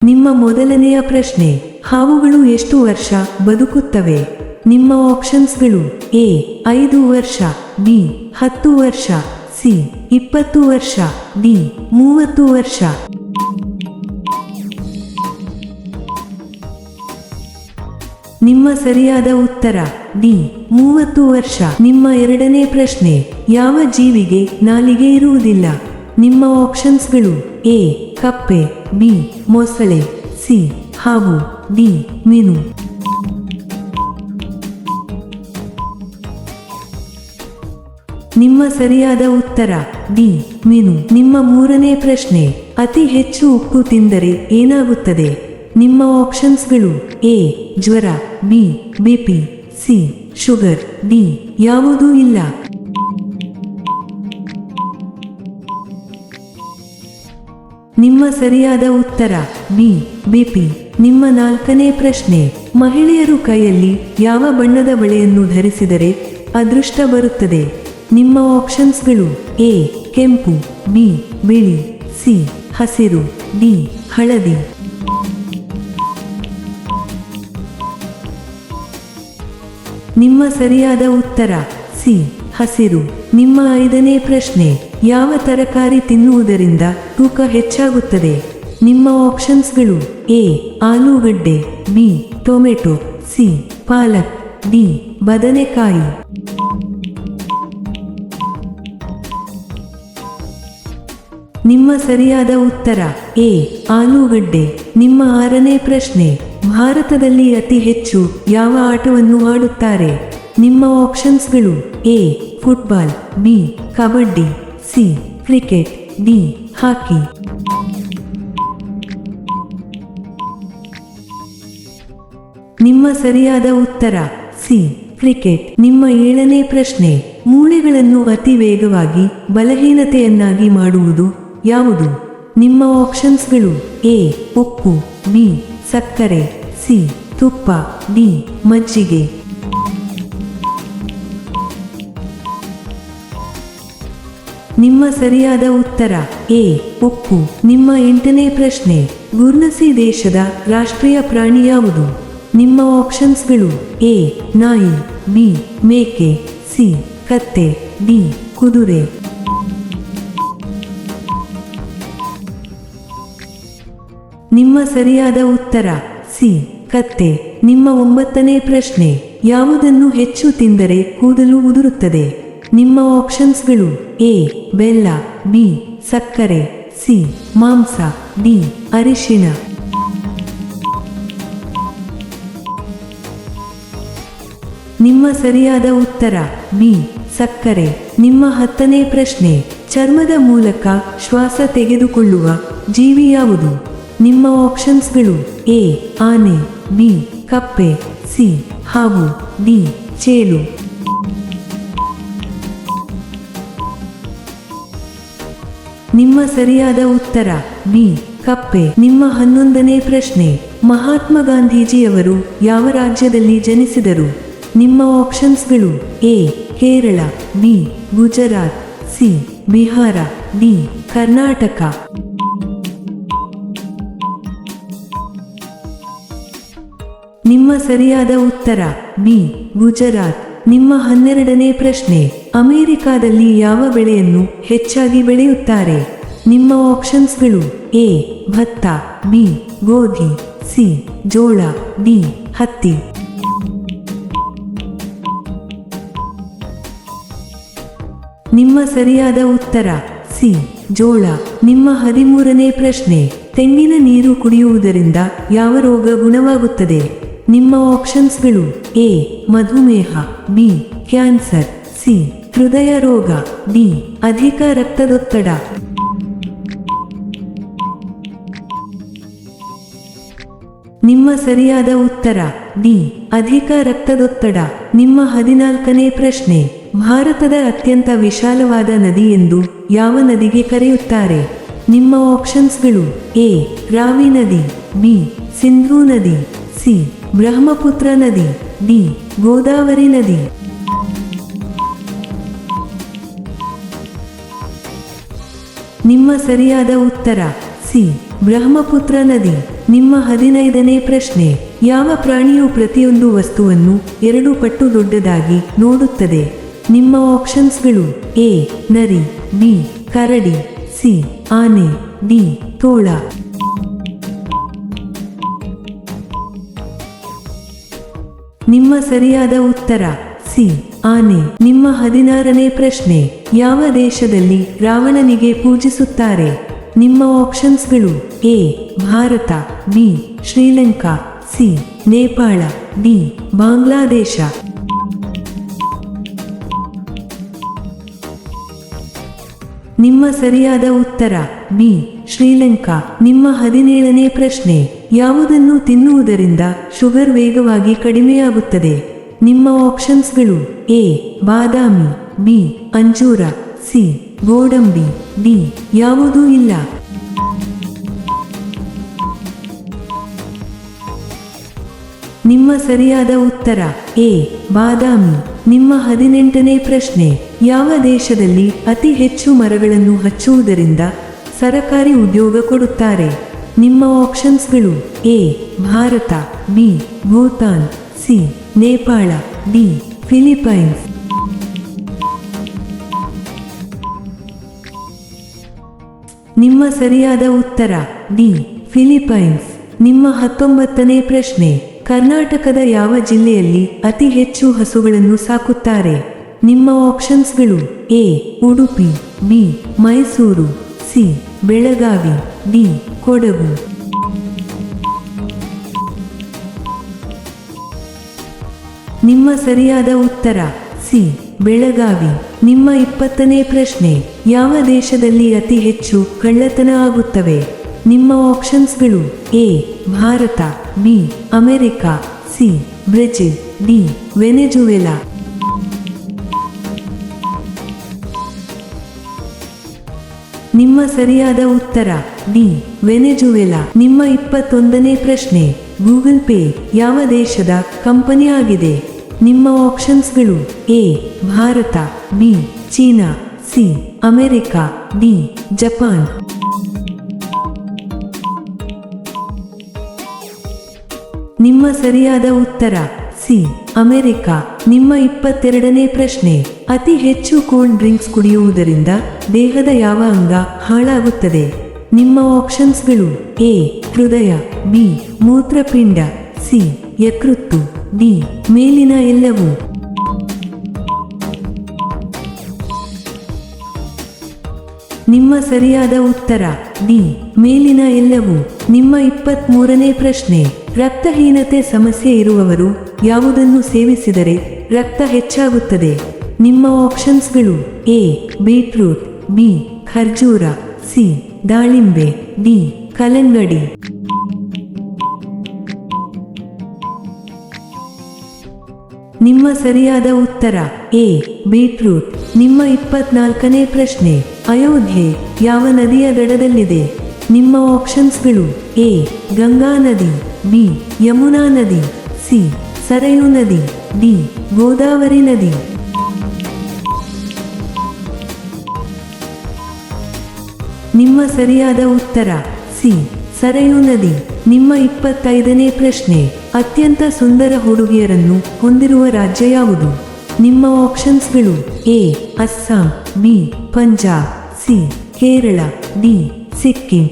ನಿಮ್ಮ ಮೊದಲನೆಯ ಪ್ರಶ್ನೆ, ಹಾವುಗಳು ಎಷ್ಟು ವರ್ಷ ಬದುಕುತ್ತವೆ? ನಿಮ್ಮ ಆಪ್ಷನ್ಸ್ಗಳು: ಎ 5 ವರ್ಷ, ಬಿ 10 ವರ್ಷ, ಸಿ 20 ವರ್ಷ, ಡಿ 30 ವರ್ಷ. ನಿಮ್ಮ ಸರಿಯಾದ ಉತ್ತರ ಡಿ 30 ವರ್ಷ. ನಿಮ್ಮ ಎರಡನೇ ಪ್ರಶ್ನೆ, ಯಾವ ಜೀವಿಗೆ ನಾಲಿಗೆ ಇರುವುದಿಲ್ಲ? ನಿಮ್ಮ ಆಪ್ಷನ್ಸ್ಗಳು: ಎ ಕಪ್ಪೆ, ಬಿ ಮೊಸಳೆ, ಸಿ ಹಾವು, ಡಿ ಮೀನು. ನಿಮ್ಮ ಸರಿಯಾದ ಉತ್ತರ ಡಿ ಮೀನು. ನಿಮ್ಮ ಮೂರನೇ ಪ್ರಶ್ನೆ, ಅತಿ ಹೆಚ್ಚು ಉಪ್ಪು ತಿಂದರೆ ಏನಾಗುತ್ತದೆ? ನಿಮ್ಮ ಆಪ್ಷನ್ಸ್ಗಳು: ಎ ಜ್ವರ, B BP, C sugar, D ಯಾವುದೂ ಇಲ್ಲ. ನಿಮ್ಮ ಸರಿಯಾದ ಉತ್ತರ ಬಿ ಬಿಪಿ. ನಿಮ್ಮ ನಾಲ್ಕನೇ ಪ್ರಶ್ನೆ, ಮಹಿಳೆಯರು ಕೈಯಲ್ಲಿ ಯಾವ ಬಣ್ಣದ ಬಳೆಯನ್ನು ಧರಿಸಿದರೆ ಅದೃಷ್ಟ ಬರುತ್ತದೆ? ನಿಮ್ಮ ಆಪ್ಷನ್ಸ್ಗಳು: ಎ ಕೆಂಪು, ಬಿ ಬಿಳಿ, ಸಿ ಹಸಿರು, ಡಿ ಹಳದಿ. ನಿಮ್ಮ ಸರಿಯಾದ ಉತ್ತರ ಸಿ ಹಸಿರು. ನಿಮ್ಮ ಐದನೇ ಪ್ರಶ್ನೆ, ಯಾವ ತರಕಾರಿ ತಿನ್ನುವುದರಿಂದ ತೂಕ ಹೆಚ್ಚಾಗುತ್ತದೆ? ನಿಮ್ಮ ಆಪ್ಷನ್ಸ್ಗಳು: ಎ ಆಲೂಗಡ್ಡೆ, ಬಿ ಟೊಮೆಟೊ, ಸಿ ಪಾಲಕ್, ಡಿ ಬದನೆಕಾಯಿ. ನಿಮ್ಮ ಸರಿಯಾದ ಉತ್ತರ ಎ ಆಲೂಗಡ್ಡೆ. ನಿಮ್ಮ ಆರನೇ ಪ್ರಶ್ನೆ, ಭಾರತದಲ್ಲಿ ಅತಿ ಹೆಚ್ಚು ಯಾವ ಆಟವನ್ನು ಆಡುತ್ತಾರೆ? ನಿಮ್ಮ ಆಪ್ಷನ್ಸ್ಗಳು: A football, B kabaddi, C cricket, D hockey. ನಿಮ್ಮ ಸರಿಯಾದ ಉತ್ತರ ಸಿ ಕ್ರಿಕೆಟ್. ನಿಮ್ಮ ಏಳನೇ ಪ್ರಶ್ನೆ, ಮೂಳೆಗಳನ್ನು ಅತಿ ವೇಗವಾಗಿ ಬಲಹೀನತೆಯನ್ನಾಗಿ ಮಾಡುವುದು ಯಾವುದು? ನಿಮ್ಮ ಆಪ್ಷನ್ಸ್ಗಳು: ಎ ಉಪ್ಪು, ಬಿ ಸಕ್ಕರೆ, ಸಿ ತುಪ್ಪ, ಡಿ ಮಜ್ಜಿಗೆ. ನಿಮ್ಮ ಸರಿಯಾದ ಉತ್ತರ ಎ ಉಪ್ಪು. ನಿಮ್ಮ ಎಂಟನೇ ಪ್ರಶ್ನೆ, ಗುರ್ನಸಿ ದೇಶದ ರಾಷ್ಟ್ರೀಯ ಪ್ರಾಣಿ ಯಾವುದು? ನಿಮ್ಮ ಆಪ್ಷನ್ಸ್ಗಳು: ಎ ನಾಯಿ, ಬಿ ಮೇಕೆ, ಸಿ ಕತ್ತೆ, ಡಿ ಕುದುರೆ. ನಿಮ್ಮ ಸರಿಯಾದ ಉತ್ತರ ಸಿ ಕತ್ತೆ. ನಿಮ್ಮ ಒಂಬತ್ತನೇ ಪ್ರಶ್ನೆ, ಯಾವುದನ್ನು ಹೆಚ್ಚು ತಿಂದರೆ ಕೂದಲು ಉದುರುತ್ತದೆ? ನಿಮ್ಮ ಆಪ್ಷನ್ಸ್ಗಳು: ಎ ಬೆಲ್ಲ, ಬಿ ಸಕ್ಕರೆ, ಸಿ ಮಾಂಸ, ಡಿ ಅರಿಶಿಣ. ನಿಮ್ಮ ಸರಿಯಾದ ಉತ್ತರ ಬಿ ಸಕ್ಕರೆ. ನಿಮ್ಮ ಹತ್ತನೇ ಪ್ರಶ್ನೆ, ಚರ್ಮದ ಮೂಲಕ ಶ್ವಾಸ ತೆಗೆದುಕೊಳ್ಳುವ ಜೀವಿ ಯಾವುದು? ನಿಮ್ಮ ಆಪ್ಷನ್ಸ್ಗಳು: ಎ ಆನೆ, ಬಿ ಕಪ್ಪೆ, ಸಿ ಹಾವು, ಡಿ ಚೇಳು. ನಿಮ್ಮ ಸರಿಯಾದ ಉತ್ತರ ಬಿ ಕಪ್ಪೆ. ನಿಮ್ಮ 11ನೇ ಪ್ರಶ್ನೆ, ಮಹಾತ್ಮ ಗಾಂಧೀಜಿಯವರು ಯಾವ ರಾಜ್ಯದಲ್ಲಿ ಜನಿಸಿದರು? ನಿಮ್ಮ ಆಪ್ಷನ್ಸ್ಗಳು: A Kerala, B Gujarat, C Bihar, D Karnataka. ನಿಮ್ಮ ಸರಿಯಾದ ಉತ್ತರ ಬಿ ಗುಜರಾತ್. ನಿಮ್ಮ 12ನೇ ಪ್ರಶ್ನೆ, ಅಮೆರಿಕಾದಲ್ಲಿ ಯಾವ ಬೆಳೆಯನ್ನು ಹೆಚ್ಚಾಗಿ ಬೆಳೆಯುತ್ತಾರೆ? ನಿಮ್ಮ ಆಪ್ಷನ್ಸ್ಗಳು: ಎ ಭತ್ತ, ಬಿ ಗೋಧಿ, ಸಿ ಜೋಳ, ಡಿ ಹತ್ತಿ. ನಿಮ್ಮ ಸರಿಯಾದ ಉತ್ತರ ಸಿ ಜೋಳ. ನಿಮ್ಮ 13ನೇ ಪ್ರಶ್ನೆ, ತೆಂಗಿನ ನೀರು ಕುಡಿಯುವುದರಿಂದ ಯಾವ ರೋಗ ಗುಣವಾಗುತ್ತದೆ? ನಿಮ್ಮ ಆಪ್ಷನ್ಸ್ಗಳು: ಎ ಮಧುಮೇಹ, ಬಿ ಕ್ಯಾನ್ಸರ್, ಸಿ ಹೃದಯ ರೋಗ, ಡಿ ಅಧಿಕ ರಕ್ತದೊತ್ತಡ. ನಿಮ್ಮ ಸರಿಯಾದ ಉತ್ತರ ಡಿ ಅಧಿಕ ರಕ್ತದೊತ್ತಡ. ನಿಮ್ಮ 14ನೇ ಪ್ರಶ್ನೆ, ಭಾರತದ ಅತ್ಯಂತ ವಿಶಾಲವಾದ ನದಿ ಎಂದು ಯಾವ ನದಿಗೆ ಕರೆಯುತ್ತಾರೆ? ನಿಮ್ಮ ಆಪ್ಷನ್ಸ್ಗಳು: ಎ ರಾವಿ ನದಿ, ಬಿ ಸಿಂಧೂ ನದಿ, ಸಿ ಬ್ರಹ್ಮಪುತ್ರ ನದಿ, ಡಿ ಗೋದಾವರಿ ನದಿ. ನಿಮ್ಮ ಸರಿಯಾದ ಉತ್ತರ ಸಿ ಬ್ರಹ್ಮಪುತ್ರ ನದಿ. ನಿಮ್ಮ 15ನೇ ಪ್ರಶ್ನೆ, ಯಾವ ಪ್ರಾಣಿಯು ಪ್ರತಿಯೊಂದು ವಸ್ತುವನ್ನು 2 ಪಟ್ಟು ದೊಡ್ಡದಾಗಿ ನೋಡುತ್ತದೆ? ನಿಮ್ಮ ಆಪ್ಷನ್ಸ್ಗಳು: ಎ ನರಿ, ಬಿ ಕರಡಿ, ಸಿ ಆನೆ, ಡಿ ತೋಳ. ನಿಮ್ಮ ಸರಿಯಾದ ಉತ್ತರ ಸಿ ಆನೆ. ನಿಮ್ಮ 16ನೇ ಪ್ರಶ್ನೆ, ಯಾವ ದೇಶದಲ್ಲಿ ರಾವಣನಿಗೆ ಪೂಜಿಸುತ್ತಾರೆ? ನಿಮ್ಮ ಆಪ್ಷನ್ಸ್ಗಳು: A Bharat, B Sri Lanka, C Nepal, D Bangladesh. ನಿಮ್ಮ ಸರಿಯಾದ ಉತ್ತರ ಬಿ ಶ್ರೀಲಂಕಾ. ನಿಮ್ಮ 17ನೇ ಪ್ರಶ್ನೆ, ಯಾವುದನ್ನು ತಿನ್ನುವುದರಿಂದ ಶುಗರ್ ವೇಗವಾಗಿ ಕಡಿಮೆಯಾಗುತ್ತದೆ? ನಿಮ್ಮ ಆಪ್ಷನ್ಸ್ಗಳು: ಎ ಬಾದಾಮಿ, ಬಿ ಅಂಜೂರ, ಸಿ ಗೋಡಂಬಿ, ಡಿ ಯಾವುದೂ ಇಲ್ಲ. ನಿಮ್ಮ ಸರಿಯಾದ ಉತ್ತರ ಎ ಬಾದಾಮಿ. ನಿಮ್ಮ 18ನೇ ಪ್ರಶ್ನೆ, ಯಾವ ದೇಶದಲ್ಲಿ ಅತಿ ಹೆಚ್ಚು ಮರಗಳನ್ನು ಹಚ್ಚುವುದರಿಂದ ಸರಕಾರಿ ಉದ್ಯೋಗ ಕೊಡುತ್ತಾರೆ? ನಿಮ್ಮ ಆಪ್ಷನ್ಸ್ಗಳು: A Bharat, B Bhutan, C Nepal, D Philippines. ನಿಮ್ಮ ಸರಿಯಾದ ಉತ್ತರ ಡಿ ಫಿಲಿಪೈನ್ಸ್. ನಿಮ್ಮ 19ನೇ ಪ್ರಶ್ನೆ, ಕರ್ನಾಟಕದ ಯಾವ ಜಿಲ್ಲೆಯಲ್ಲಿ ಅತಿ ಹೆಚ್ಚು ಹಸುಗಳನ್ನು ಸಾಕುತ್ತಾರೆ? ನಿಮ್ಮ ಆಪ್ಷನ್ಸ್ಗಳು: A Udupi, B Mysuru, C Belagavi, D Kodagu. ನಿಮ್ಮ ಸರಿಯಾದ ಉತ್ತರ ಸಿ ಬೆಳಗಾವಿ. ನಿಮ್ಮ 20ನೇ ಪ್ರಶ್ನೆ, ಯಾವ ದೇಶದಲ್ಲಿ ಅತಿ ಹೆಚ್ಚು ಕಳ್ಳತನ ಆಗುತ್ತವೆ? ನಿಮ್ಮ ಆಪ್ಷನ್ಸ್ಗಳು: A Bharat, B America, C Brazil, D Venezuela. ನಿಮ್ಮ ಸರಿಯಾದ ಉತ್ತರ ಡಿ ವೆನೆಜುವೆಲಾ. ನಿಮ್ಮ 21ನೇ ಪ್ರಶ್ನೆ, ಗೂಗಲ್ ಪೇ ಯಾವ ದೇಶದ ಕಂಪನಿ ಆಗಿದೆ? ನಿಮ್ಮ ಆಪ್ಷನ್ಸ್ಗಳು: A Bharat, B China, C America, D Japan. ನಿಮ್ಮ ಸರಿಯಾದ ಉತ್ತರ ಸಿ ಅಮೆರಿಕ. ನಿಮ್ಮ 22ನೇ ಪ್ರಶ್ನೆ, ಅತಿ ಹೆಚ್ಚು ಕೋಲ್ಡ್ ಡ್ರಿಂಕ್ಸ್ ಕುಡಿಯುವುದರಿಂದ ದೇಹದ ಯಾವ ಅಂಗ ಹಾಳಾಗುತ್ತದೆ? ನಿಮ್ಮ ಆಪ್ಷನ್ಸ್ಗಳು: ಎ ಹೃದಯ, ಬಿ ಮೂತ್ರಪಿಂಡ, ಸಿ ಯಕೃತ್ತು, ಡಿ ಮೇಲಿನ ಎಲ್ಲವೂ. ನಿಮ್ಮ ಸರಿಯಾದ ಉತ್ತರ ಡಿ ಮೇಲಿನ ಎಲ್ಲವೂ. ನಿಮ್ಮ 23ನೇ ಪ್ರಶ್ನೆ, ರಕ್ತಹೀನತೆ ಸಮಸ್ಯೆ ಇರುವವರು ಯಾವುದನ್ನು ಸೇವಿಸಿದರೆ ರಕ್ತ ಹೆಚ್ಚಾಗುತ್ತದೆ? ನಿಮ್ಮ ಆಪ್ಷನ್ಸ್ಗಳು: ಎ ಬೀಟ್ರೂಟ್, ಬಿ ಖರ್ಜೂರ, ಸಿ ದಾಳಿಂಬೆ, ಡಿ ಕಲ್ಲಂಗಡಿ. ನಿಮ್ಮ ಸರಿಯಾದ ಉತ್ತರ ಎ ಬೀಟ್ರೂಟ್. ನಿಮ್ಮ 24ನೇ ಪ್ರಶ್ನೆ, ಅಯೋಧ್ಯೆ ಯಾವ ನದಿಯ ದಡದಲ್ಲಿದೆ? ನಿಮ್ಮ ಆಪ್ಷನ್ಸ್ಗಳು: ಎ ಗಂಗಾ ನದಿ, ಬಿ ಯಮುನಾ ನದಿ, ಸಿ ಸರಯೂ ನದಿ, ಡಿ ಗೋದಾವರಿ ನದಿ. ನಿಮ್ಮ ಸರಿಯಾದ ಉತ್ತರ ಸಿ ಸರಯೂ ನದಿ. ನಿಮ್ಮ 25ನೇ ಪ್ರಶ್ನೆ, ಅತ್ಯಂತ ಸುಂದರ ಹುಡುಗಿಯರನ್ನು ಹೊಂದಿರುವ ರಾಜ್ಯ ಯಾವುದು? ನಿಮ್ಮ ಆಪ್ಷನ್ಸ್ಗಳು: A Assam, B Punjab, C Kerala, D Sikkim.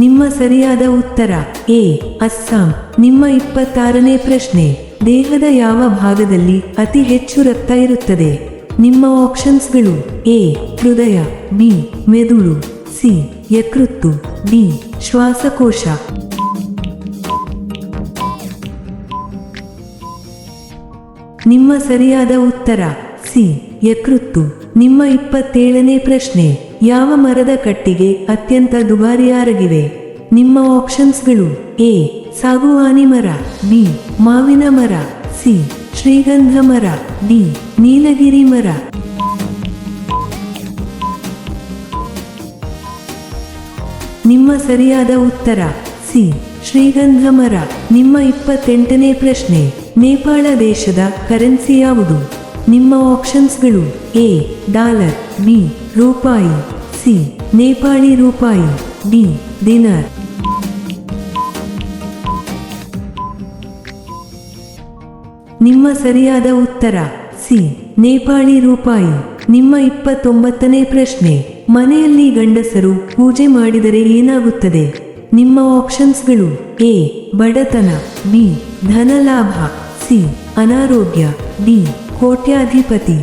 ನಿಮ್ಮ ಸರಿಯಾದ ಉತ್ತರ ಎ ಅಸ್ಸಾಂ. ನಿಮ್ಮ 26ನೇ ಪ್ರಶ್ನೆ, ದೇಹದ ಯಾವ ಭಾಗದಲ್ಲಿ ಅತಿ ಹೆಚ್ಚು ರಕ್ತ ಇರುತ್ತದೆ? ನಿಮ್ಮ ಆಪ್ಷನ್ಸ್ಗಳು: ಎ ಹೃದಯ, ಬಿ ಮೆದುಳು, ಸಿ ಯಕೃತ್ತು, ಡಿ ಶ್ವಾಸಕೋಶ. ನಿಮ್ಮ ಸರಿಯಾದ ಉತ್ತರ ಸಿ ಯಕೃತ್ತು. ನಿಮ್ಮ 27ನೇ ಪ್ರಶ್ನೆ, ಯಾವ ಮರದ ಕಟ್ಟಿಗೆ ಅತ್ಯಂತ ದುಬಾರಿಯಾಗಿವೆ? ನಿಮ್ಮ ಆಪ್ಷನ್ಸ್ಗಳು: ಎ ಸಾಗುವಾನಿ ಮರ, ಬಿ ಮಾವಿನ ಮರ, ಸಿ ಶ್ರೀಗಂಧ ಮರ, ಡಿ ನೀಲಗಿರಿ ಮರ. ನಿಮ್ಮ ಸರಿಯಾದ ಉತ್ತರ ಸಿ ಶ್ರೀಗಂಧ ಮರ. ನಿಮ್ಮ 28ನೇ ಪ್ರಶ್ನೆ, ನೇಪಾಳ ದೇಶದ ಕರೆನ್ಸಿ ಯಾವುದು? ನಿಮ್ಮ ಆಪ್ಷನ್ಸ್ಗಳು ಎ ಡಾಲರ್, ಬಿ ರೂಪಾಯಿ, ಸಿ ನೇಪಾಳಿ ರೂಪಾಯಿ, ಡಿ ದಿನಾರ್. ನಿಮ್ಮ ಸರಿಯಾದ ಉತ್ತರ ಸಿ ನೇಪಾಳಿ ರೂಪಾಯಿ. ನಿಮ್ಮ 29ನೇ ಪ್ರಶ್ನೆ, ಮನೆಯಲ್ಲಿ ಗಂಡಸರು ಪೂಜೆ ಮಾಡಿದರೆ ಏನಾಗುತ್ತದೆ? ನಿಮ್ಮ ಆಪ್ಷನ್ಸ್ಗಳು ಎ ಬಡತನ, ಬಿ ಧನಲಾಭ, ಸಿ ಅನಾರೋಗ್ಯ, ಡಿ ಕೋಟ್ಯಾಧಿಪತಿ.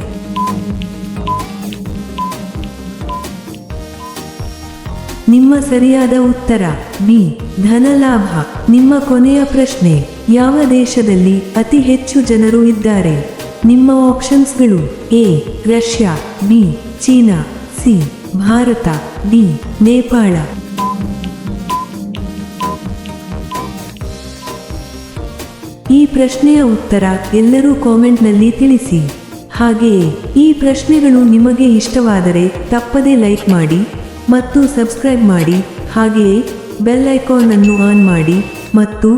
ನಿಮ್ಮ ಸರಿಯಾದ ಉತ್ತರ ಬಿ ಧನಲಾಭ. ನಿಮ್ಮ ಕೊನೆಯ ಪ್ರಶ್ನೆ, ಯಾವ ದೇಶದಲ್ಲಿ ಅತಿ ಹೆಚ್ಚು ಜನರು ಇದ್ದಾರೆ? ನಿಮ್ಮ ಆಪ್ಷನ್ಸ್ಗಳು A Russia, B China, C Bharat, D Nepal. ಈ ಪ್ರಶ್ನೆಯ ಉತ್ತರ ಎಲ್ಲರೂ ಕಾಮೆಂಟ್ನಲ್ಲಿ ತಿಳಿಸಿ. ಹಾಗೆಯೇ ಈ ಪ್ರಶ್ನೆಗಳು ನಿಮಗೆ ಇಷ್ಟವಾದರೆ ತಪ್ಪದೇ ಲೈಕ್ ಮಾಡಿ ಮತ್ತು ಸಬ್ಸ್ಕ್ರೈಬ್ ಮಾಡಿ. ಹಾಗೆಯೇ ಬೆಲ್ ಐಕಾನ್ ಅನ್ನು ಆನ್ ಮಾಡಿ ಮತ್ತು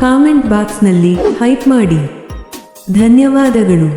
ಕಾಮೆಂಟ್ ಬಾಕ್ಸ್ನಲ್ಲಿ ಹೈಪ್ ಮಾಡಿ. ಧನ್ಯವಾದಗಳು.